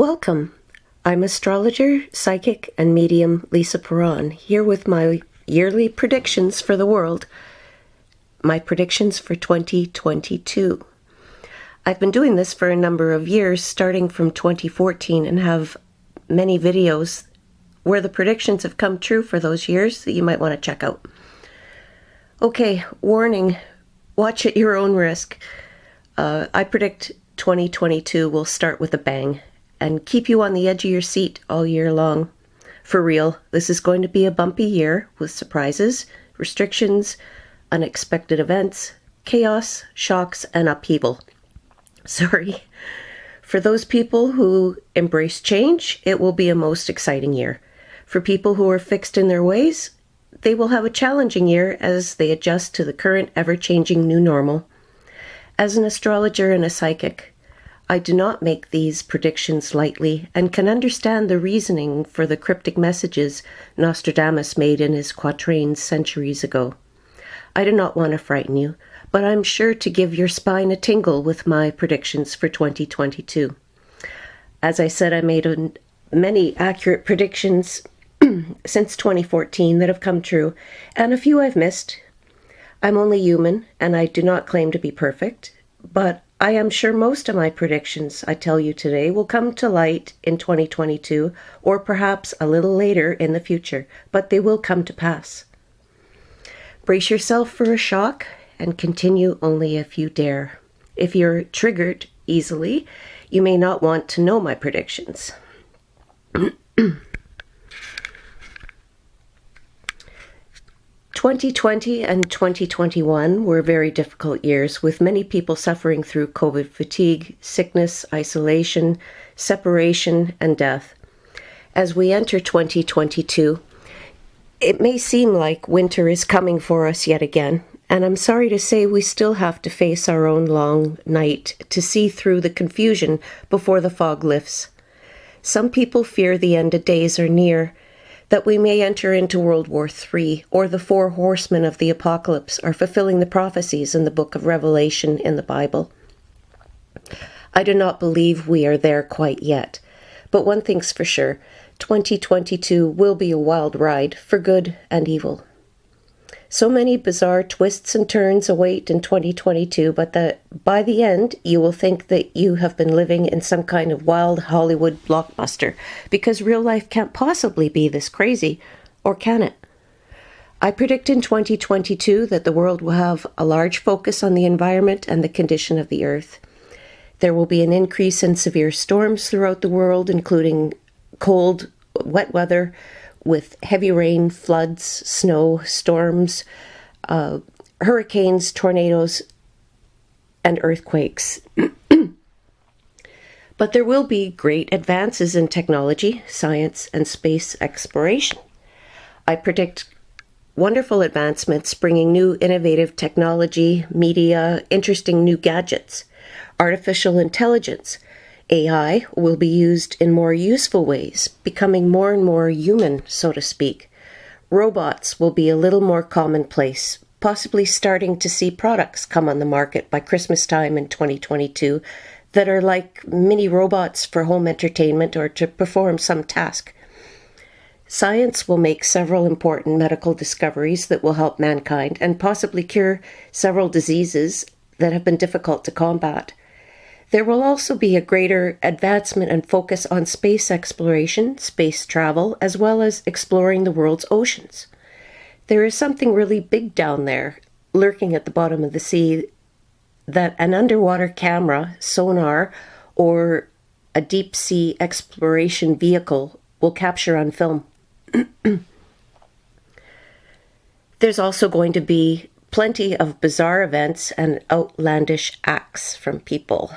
Welcome. I'm astrologer, psychic, and medium Lisa Paron, here with my yearly predictions for the world, my predictions for 2022. I've been doing this for a number of years, starting from 2014, and have many videos where the predictions have come true for those years that you might want to check out. Okay, warning, watch at your own risk. I predict 2022 will start with a bang and keep you on the edge of your seat all year long. For real, this is going to be a bumpy year with surprises, restrictions, unexpected events, chaos, shocks, and upheaval. Sorry. For those people who embrace change, it will be a most exciting year. For people who are fixed in their ways, they will have a challenging year as they adjust to the current ever-changing new normal. As an astrologer and a psychic, I do not make these predictions lightly and can understand the reasoning for the cryptic messages Nostradamus made in his quatrains centuries ago. I do not want to frighten you, but I'm sure to give your spine a tingle with my predictions for 2022. As I said, I made many accurate predictions since 2014 that have come true, and a few I've missed. I'm only human, and I do not claim to be perfect, but I am sure most of my predictions I tell you today will come to light in 2022, or perhaps a little later in the future, but they will come to pass. Brace yourself for a shock and continue only if you dare. If you're triggered easily, you may not want to know my predictions. 2020 and 2021 were very difficult years, with many people suffering through COVID fatigue, sickness, isolation, separation, and death. As we enter 2022, it may seem like winter is coming for us yet again, and I'm sorry to say we still have to face our own long night to see through the confusion before the fog lifts. Some people fear the end of days are near, that we may enter into World War III, or the 4 horsemen of the apocalypse are fulfilling the prophecies in the book of Revelation in the Bible. I do not believe we are there quite yet, but one thing's for sure, 2022 will be a wild ride for good and evil. So many bizarre twists and turns await in 2022, but that by the end, you will think that you have been living in some kind of wild Hollywood blockbuster, because real life can't possibly be this crazy, or can it? I predict in 2022 that the world will have a large focus on the environment and the condition of the earth. There will be an increase in severe storms throughout the world, including cold, wet weather, with heavy rain, floods, snow, storms, hurricanes, tornadoes, and earthquakes. But there will be great advances in technology, science, and space exploration. I predict wonderful advancements bringing new innovative technology, media, interesting new gadgets, artificial intelligence. AI will be used in more useful ways, becoming more and more human, so to speak. Robots will be a little more commonplace, possibly starting to see products come on the market by Christmas time in 2022 that are like mini robots for home entertainment or to perform some task. Science will make several important medical discoveries that will help mankind and possibly cure several diseases that have been difficult to combat. There will also be a greater advancement and focus on space exploration, space travel, as well as exploring the world's oceans. There is something really big down there, lurking at the bottom of the sea, that an underwater camera, sonar, or a deep sea exploration vehicle will capture on film. There's also going to be plenty of bizarre events and outlandish acts from people.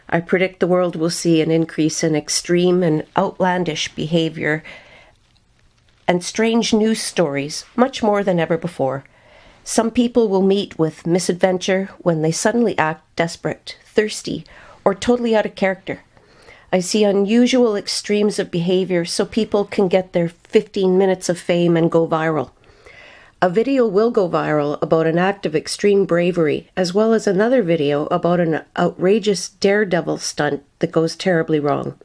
I predict the world will see an increase in extreme and outlandish behavior and strange news stories, much more than ever before. Some people will meet with misadventure when they suddenly act desperate, thirsty, or totally out of character. I see unusual extremes of behavior so people can get their 15 minutes of fame and go viral. A video will go viral about an act of extreme bravery, as well as another video about an outrageous daredevil stunt that goes terribly wrong.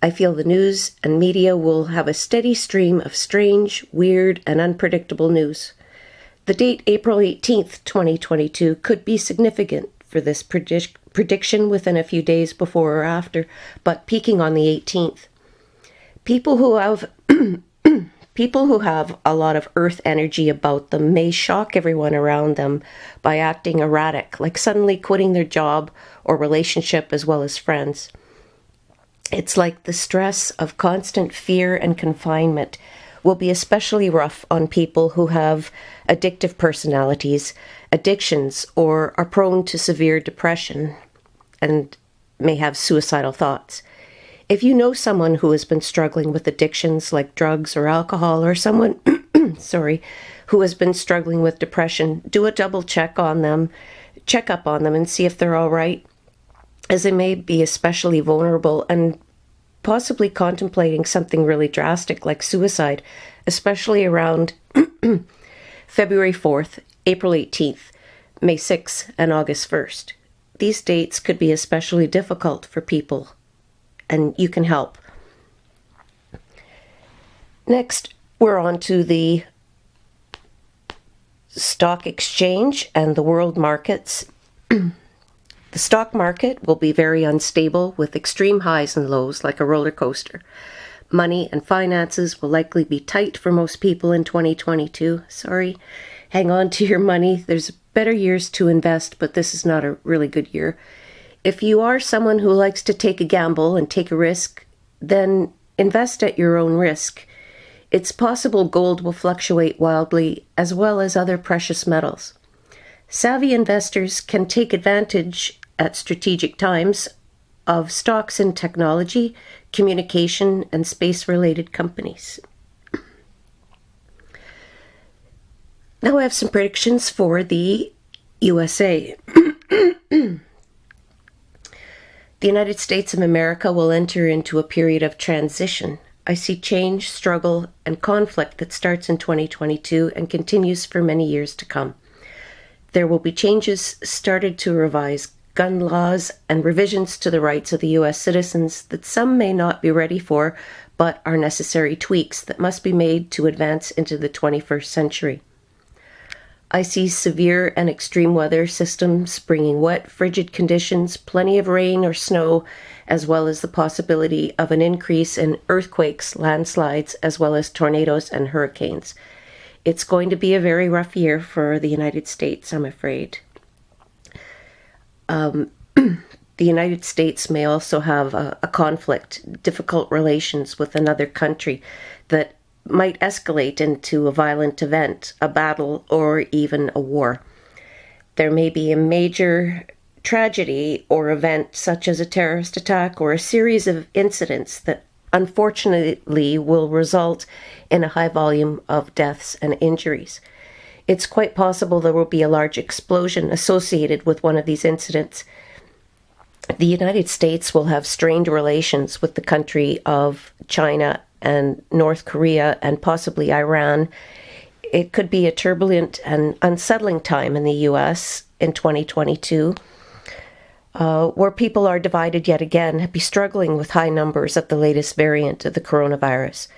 I feel the news and media will have a steady stream of strange, weird, and unpredictable news. The date April 18th, 2022 could be significant for this prediction within a few days before or after, but peaking on the 18th. People who have a lot of earth energy about them may shock everyone around them by acting erratic, like suddenly quitting their job or relationship as well as friends. It's like the stress of constant fear and confinement will be especially rough on people who have addictive personalities, addictions, or are prone to severe depression and may have suicidal thoughts. If you know someone who has been struggling with addictions like drugs or alcohol, or someone, who has been struggling with depression, do a double check up on them and see if they're all right, as they may be especially vulnerable and possibly contemplating something really drastic like suicide, especially around February 4th, April 18th, May 6th, and August 1st. These dates could be especially difficult for people, and you can help. Next, we're on to the stock exchange and the world markets. The stock market will be very unstable with extreme highs and lows like a roller coaster. Money and finances will likely be tight for most people in 2022. Hang on to your money. There's better years to invest, but this is not a really good year. If you are someone who likes to take a gamble and take a risk, then invest at your own risk. It's possible gold will fluctuate wildly, as well as other precious metals. Savvy investors can take advantage at strategic times of stocks in technology, communication, and space-related companies. Now I have some predictions for the USA. The United States of America will enter into a period of transition. I see change, struggle, and conflict that starts in 2022 and continues for many years to come. There will be changes started to revise gun laws and revisions to the rights of the U.S. citizens that some may not be ready for, but are necessary tweaks that must be made to advance into the 21st century. I see severe and extreme weather systems bringing wet, frigid conditions, plenty of rain or snow, as well as the possibility of an increase in earthquakes, landslides, as well as tornadoes and hurricanes. It's going to be a very rough year for the United States, I'm afraid. The United States may also have a conflict, difficult relations with another country that might escalate into a violent event, a battle, or even a war. There may be a major tragedy or event such as a terrorist attack or a series of incidents that unfortunately will result in a high volume of deaths and injuries. It's quite possible there will be a large explosion associated with one of these incidents. The United States will have strained relations with the country of China and North Korea and possibly Iran. It could be a turbulent and unsettling time in the U.S. in 2022, where people are divided yet again, be struggling with high numbers of the latest variant of the coronavirus.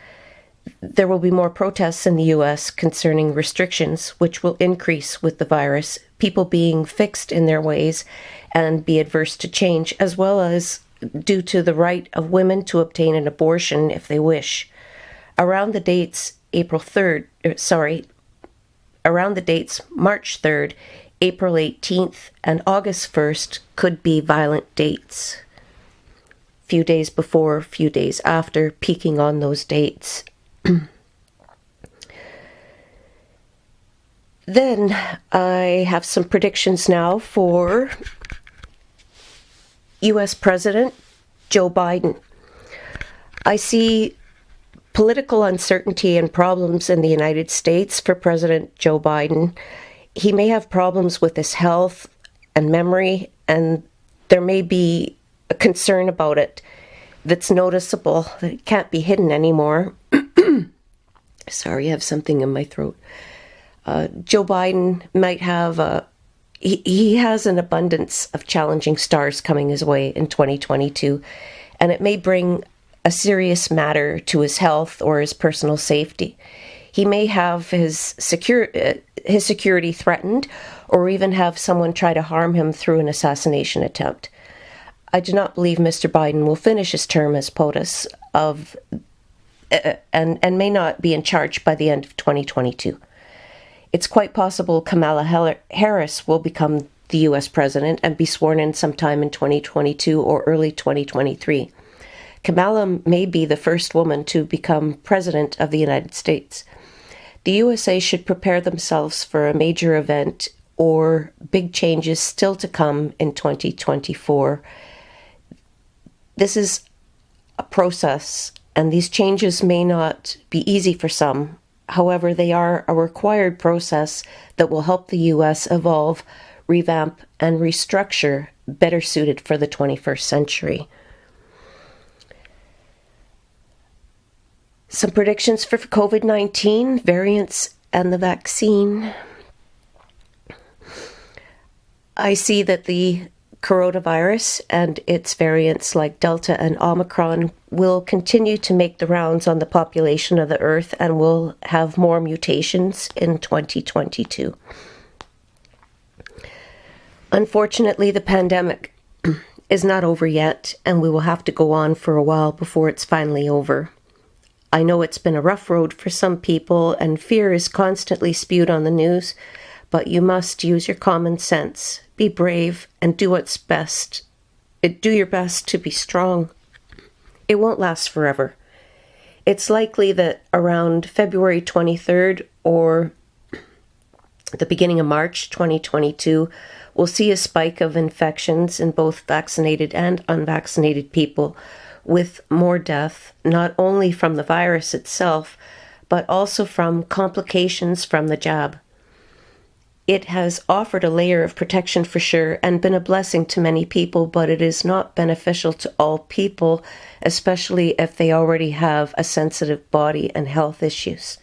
There will be more protests in the U.S. concerning restrictions, which will increase with the virus, people being fixed in their ways and be adverse to change, as well as due to the right of women to obtain an abortion if they wish. Around the dates March 3rd, April 18th, and August 1st could be violent dates. Few days before, few days after, peaking on those dates. Then I have some predictions now for U.S. President Joe Biden. I see political uncertainty and problems in the United States for President Joe Biden. He may have problems with his health and memory, and there may be a concern about it that's noticeable, that it can't be hidden anymore. Sorry, I have something in my throat. Joe Biden might have he has an abundance of challenging stars coming his way in 2022, and it may bring a serious matter to his health or his personal safety. He may have his security threatened, or even have someone try to harm him through an assassination attempt. I do not believe Mr. Biden will finish his term as POTUS and may not be in charge by the end of 2022. It's quite possible Kamala Harris will become the U.S. president and be sworn in sometime in 2022 or early 2023. Kamala may be the first woman to become president of the United States. The USA should prepare themselves for a major event or big changes still to come in 2024. This is a process, and these changes may not be easy for some. However, they are a required process that will help the U.S. evolve, revamp, and restructure better suited for the 21st century. Some predictions for COVID-19, variants, and the vaccine. I see that the coronavirus and its variants like Delta and Omicron will continue to make the rounds on the population of the Earth and will have more mutations in 2022. Unfortunately, the pandemic is not over yet, and we will have to go on for a while before it's finally over. I know it's been a rough road for some people, and fear is constantly spewed on the news, but you must use your common sense, be brave, and do what's best. Do your best to be strong. It won't last forever. It's likely that around February 23rd or the beginning of March 2022, we'll see a spike of infections in both vaccinated and unvaccinated people, with more death, not only from the virus itself, but also from complications from the jab. It has offered a layer of protection for sure and been a blessing to many people, but it is not beneficial to all people, especially if they already have a sensitive body and health issues.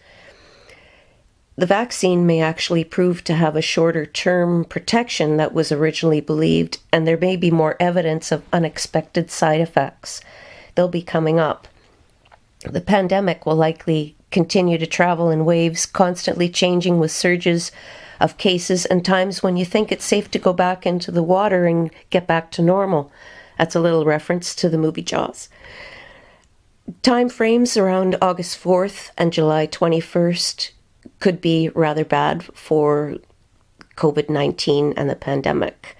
The vaccine may actually prove to have a shorter term protection that was originally believed, and there may be more evidence of unexpected side effects. They'll be coming up. The pandemic will likely continue to travel in waves, constantly changing with surges of cases and times when you think it's safe to go back into the water and get back to normal. That's a little reference to the movie Jaws. Timeframes around August 4th and July 21st could be rather bad for COVID-19 and the pandemic.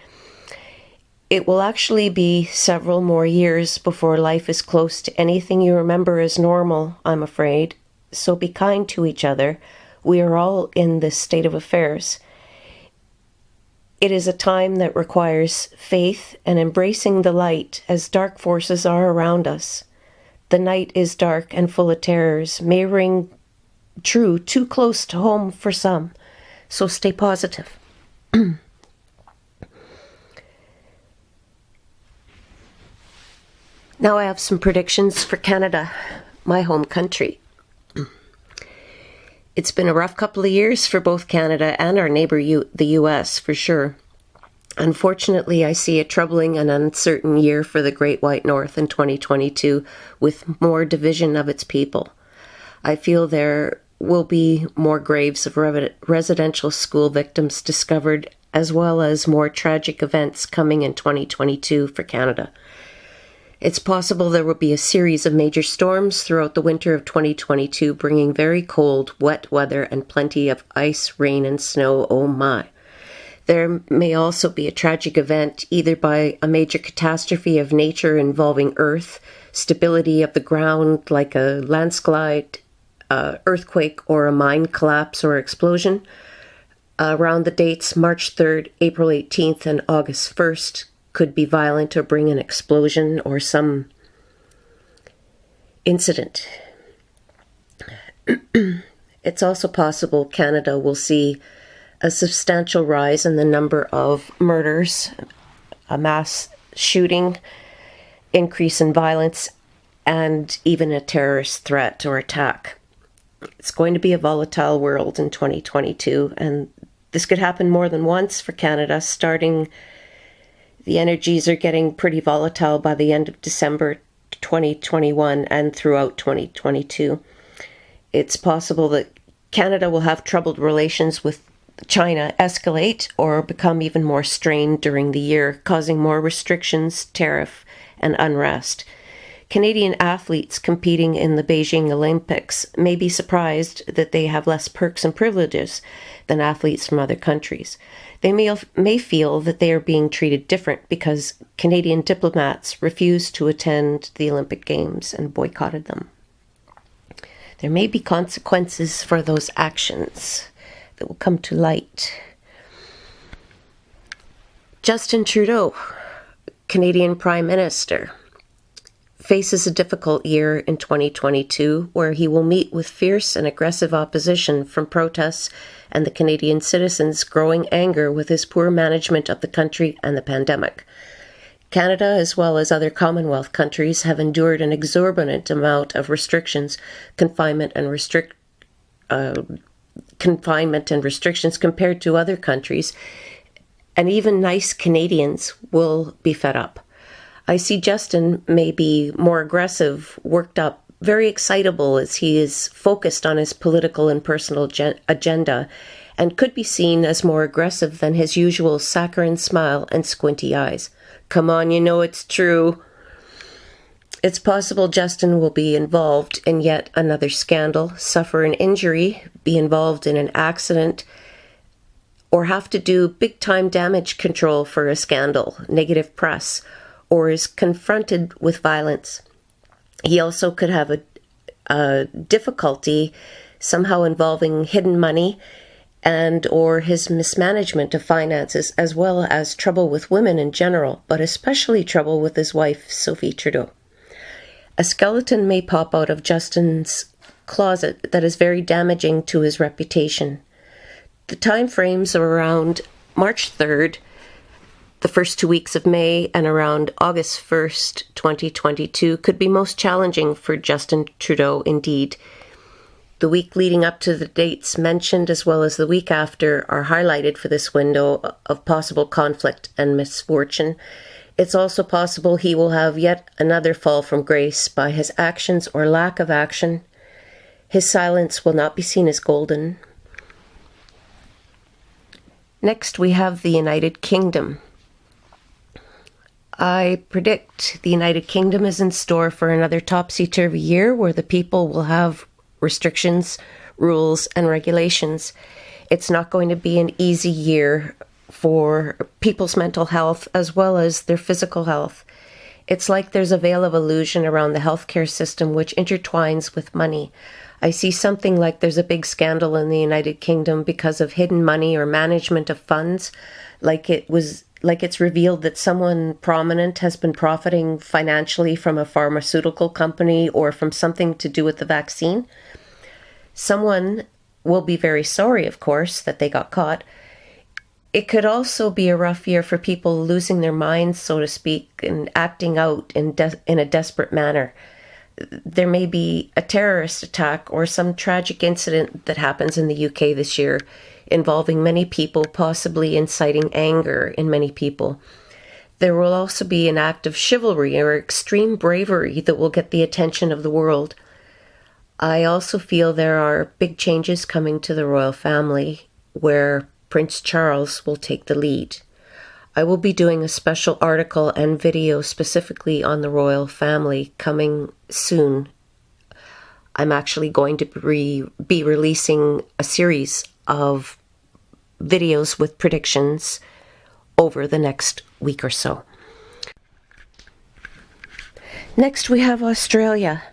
It will actually be several more years before life is close to anything you remember as normal, I'm afraid. So be kind to each other. We are all in this state of affairs. It is a time that requires faith and embracing the light as dark forces are around us. The night is dark and full of terrors, may ring true too close to home for some. So stay positive. Now I have some predictions for Canada, my home country. It's been a rough couple of years for both Canada and our neighbor, the U.S., for sure. Unfortunately, I see a troubling and uncertain year for the Great White North in 2022, with more division of its people. I feel there will be more graves of residential school victims discovered, as well as more tragic events coming in 2022 for Canada. It's possible there will be a series of major storms throughout the winter of 2022, bringing very cold, wet weather and plenty of ice, rain, and snow. Oh my. There may also be a tragic event, either by a major catastrophe of nature involving Earth, stability of the ground like a landslide, earthquake, or a mine collapse or explosion. Around the dates March 3rd, April 18th, and August 1st, could be violent or bring an explosion or some incident. It's also possible Canada will see a substantial rise in the number of murders, a mass shooting, increase in violence, and even a terrorist threat or attack. It's going to be a volatile world in 2022, and this could happen more than once for Canada, starting. The energies are getting pretty volatile by the end of December 2021 and throughout 2022. It's possible that Canada will have troubled relations with China escalate or become even more strained during the year, causing more restrictions, tariff, and unrest. Canadian athletes competing in the Beijing Olympics may be surprised that they have less perks and privileges than athletes from other countries. They may feel that they are being treated different because Canadian diplomats refused to attend the Olympic Games and boycotted them. There may be consequences for those actions that will come to light. Justin Trudeau, Canadian Prime Minister, faces a difficult year in 2022 where he will meet with fierce and aggressive opposition from protests and the Canadian citizens' growing anger with his poor management of the country and the pandemic. Canada, as well as other Commonwealth countries, have endured an exorbitant amount of restrictions, confinement and restrictions compared to other countries, and even nice Canadians will be fed up. I see Justin may be more aggressive, worked up, very excitable as he is focused on his political and personal agenda, and could be seen as more aggressive than his usual saccharine smile and squinty eyes. Come on, you know it's true. It's possible Justin will be involved in yet another scandal, suffer an injury, be involved in an accident, or have to do big-time damage control for a scandal, negative press, or is confronted with violence. He also could have a difficulty somehow involving hidden money and or his mismanagement of finances, as well as trouble with women in general, but especially trouble with his wife, Sophie Trudeau. A skeleton may pop out of Justin's closet that is very damaging to his reputation. The time frames are around March 3rd, the first 2 weeks of May, and around August 1st, 2022 could be most challenging for Justin Trudeau indeed. The week leading up to the dates mentioned, as well as the week after, are highlighted for this window of possible conflict and misfortune. It's also possible he will have yet another fall from grace by his actions or lack of action. His silence will not be seen as golden. Next, we have the United Kingdom. I predict the United Kingdom is in store for another topsy-turvy year where the people will have restrictions, rules, and regulations. It's not going to be an easy year for people's mental health as well as their physical health. It's like there's a veil of illusion around the healthcare system which intertwines with money. I see something like there's a big scandal in the United Kingdom because of hidden money or management of funds, like it's revealed that someone prominent has been profiting financially from a pharmaceutical company or from something to do with the vaccine. Someone will be very sorry, of course, that they got caught. It could also be a rough year for people losing their minds, so to speak, and acting out in a desperate manner. There may be a terrorist attack or some tragic incident that happens in the UK this year, involving many people, possibly inciting anger in many people. There will also be an act of chivalry or extreme bravery that will get the attention of the world. I also feel there are big changes coming to the royal family, where Prince Charles will take the lead. I will be doing a special article and video specifically on the royal family coming soon. I'm actually going to be releasing a series of videos with predictions over the next week or so. Next, we have Australia.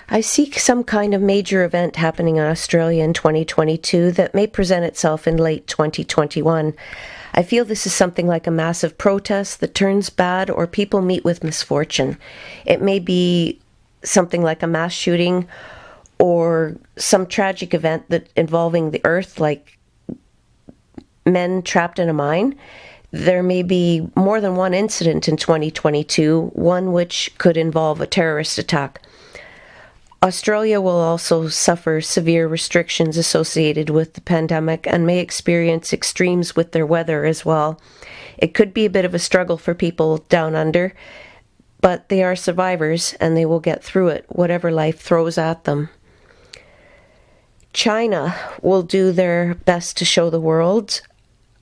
I see some kind of major event happening in Australia in 2022 that may present itself in late 2021. I feel this is something like a massive protest that turns bad or people meet with misfortune. It may be something like a mass shooting or some tragic event that involving the earth, like men trapped in a mine. There may be more than one incident in 2022, one which could involve a terrorist attack. Australia will also suffer severe restrictions associated with the pandemic and may experience extremes with their weather as well. It could be a bit of a struggle for people down under, but they are survivors and they will get through it, whatever life throws at them. China will do their best to show the world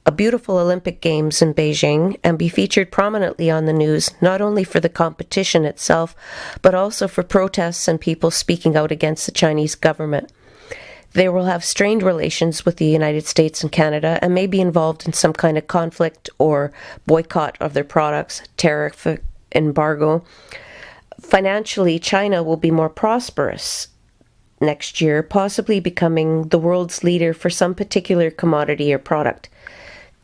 a beautiful Olympic Games in Beijing and be featured prominently on the news, not only for the competition itself, but also for protests and people speaking out against the Chinese government. They will have strained relations with the United States and Canada and may be involved in some kind of conflict or boycott of their products, tariff embargo. Financially, China will be more prosperous next year, possibly becoming the world's leader for some particular commodity or product.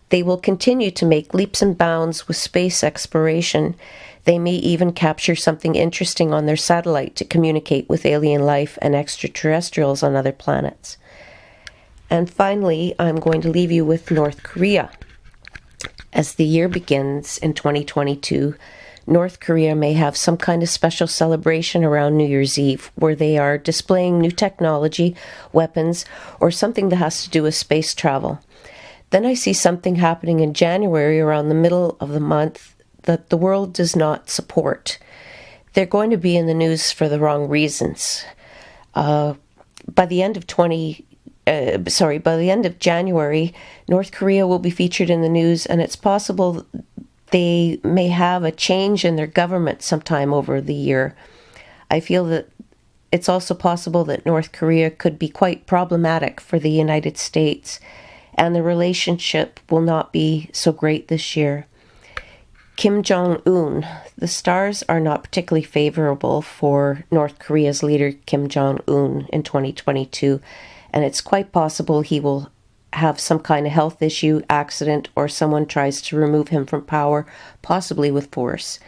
They will continue to make leaps and bounds with space exploration. They may even capture something interesting on their satellite to communicate with alien life and extraterrestrials on other planets. And finally, I'm going to leave you with North Korea. As the year begins in 2022, North Korea may have some kind of special celebration around New Year's Eve where they are displaying new technology, weapons, or something that has to do with space travel. Then I see something happening in January around the middle of the month that the world does not support. They're going to be in the news for the wrong reasons. By the end of January, North Korea will be featured in the news, and it's possible they may have a change in their government sometime over the year. I feel that it's also possible that North Korea could be quite problematic for the United States, and the relationship will not be so great this year. Kim Jong Un, the stars are not particularly favorable for North Korea's leader Kim Jong Un in 2022, and it's quite possible he will have some kind of health issue, accident, or someone tries to remove him from power, possibly with force.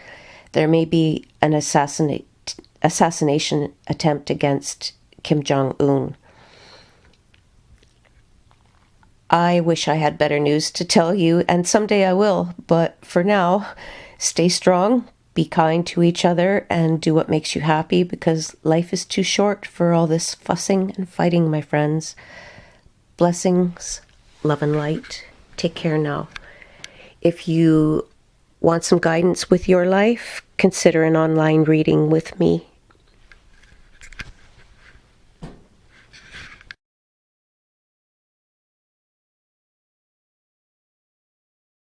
There may be an assassination attempt against Kim Jong Un. I wish I had better news to tell you, and someday I will, but for now, stay strong, be kind to each other, and do what makes you happy, because life is too short for all this fussing and fighting, my friends. Blessings, love and light. Take care now. If you want some guidance with your life, consider an online reading with me.